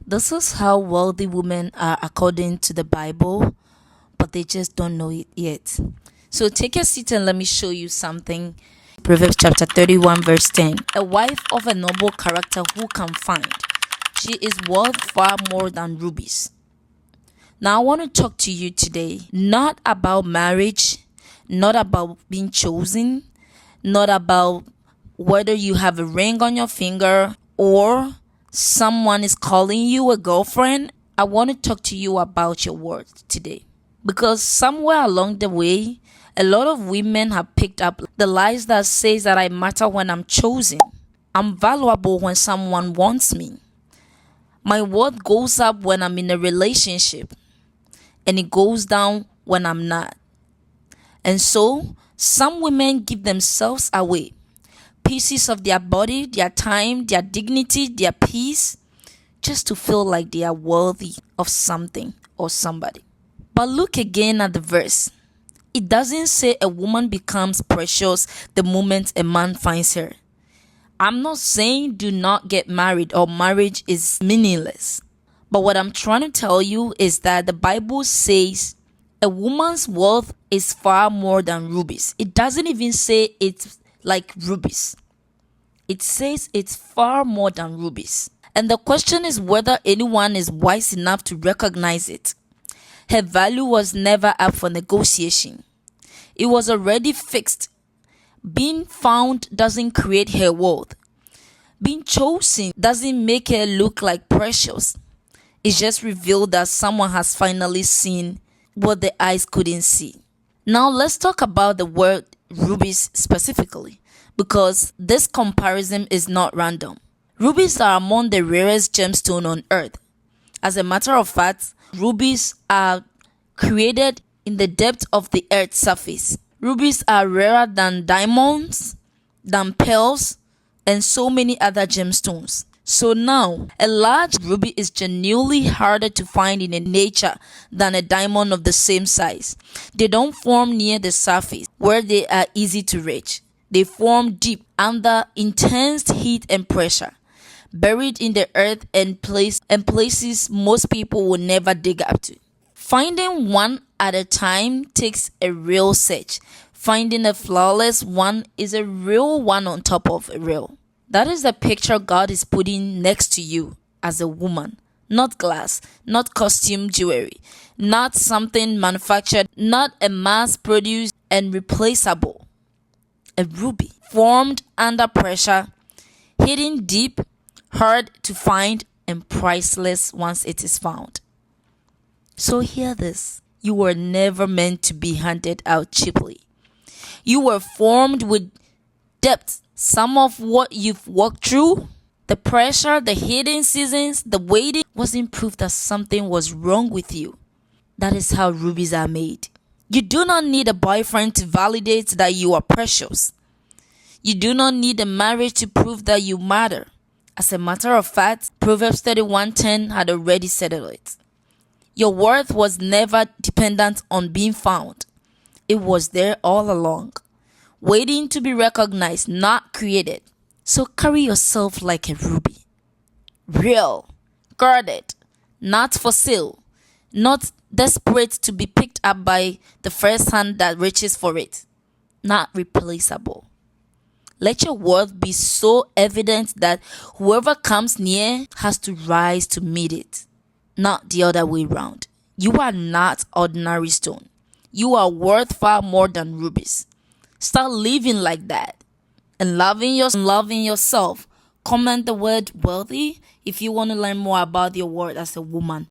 This is how wealthy women are according to the Bible, but they just don't know it yet. So take a seat and let me show you something. Proverbs chapter 31 verse 10. A wife of a noble character who can find. She is worth far more than rubies. Now I want to talk to you today, not about marriage, not about being chosen, not about whether you have a ring on your finger or someone is calling you a girlfriend. I want to talk to you about your worth today. Because somewhere along the way, a lot of women have picked up the lies that says that I matter when I'm chosen. I'm valuable when someone wants me. My worth goes up when I'm in a relationship, and it goes down when I'm not. And so, some women give themselves away, pieces of their body, their time, their dignity, their peace, just to feel like they are worthy of something or somebody. But look again at the verse. It doesn't say a woman becomes precious the moment a man finds her. I'm not saying do not get married or marriage is meaningless. But what I'm trying to tell you is that the Bible says a woman's worth is far more than rubies. It doesn't even say it's like rubies. It says it's far more than rubies. And the question is whether anyone is wise enough to recognize it. Her value was never up for negotiation. It was already fixed. Being found doesn't create her worth. Being chosen doesn't make her look like precious. It just revealed that someone has finally seen what the eyes couldn't see. Now let's talk about the word rubies specifically, because this comparison is not random. Rubies are among the rarest gemstones on earth. As a matter of fact, rubies are created in the depth of the earth's surface. Rubies are rarer than diamonds, than pearls, and so many other gemstones. So now, a large ruby is genuinely harder to find in nature than a diamond of the same size. They don't form near the surface, where they are easy to reach. They form deep under intense heat and pressure, buried in the earth and places most people will never dig up to. Finding one at a time takes a real search. Finding a flawless one is a real one on top of a real. That is the picture God is putting next to you as a woman. Not glass, not costume jewelry, not something manufactured, not a mass-produced and replaceable. A ruby, formed under pressure, hidden deep, hard to find, and priceless once it is found. So hear this. You were never meant to be handed out cheaply. You were formed with depth. Some of what you've walked through, the pressure, the hidden seasons, the waiting, wasn't proof that something was wrong with you. That is how rubies are made. You do not need a boyfriend to validate that you are precious. You do not need a marriage to prove that you matter. As a matter of fact, Proverbs 31:10 had already settled it. Your worth was never dependent on being found. It was there all along, waiting to be recognized, not created. So carry yourself like a ruby. Real, guarded, not for sale, not desperate to be picked up by the first hand that reaches for it, not replaceable. Let your worth be so evident that whoever comes near has to rise to meet it, not the other way round. You are not ordinary stone. You are worth far more than rubies. Start living like that and loving yourself. Comment the word wealthy if you want to learn more about your worth as a woman.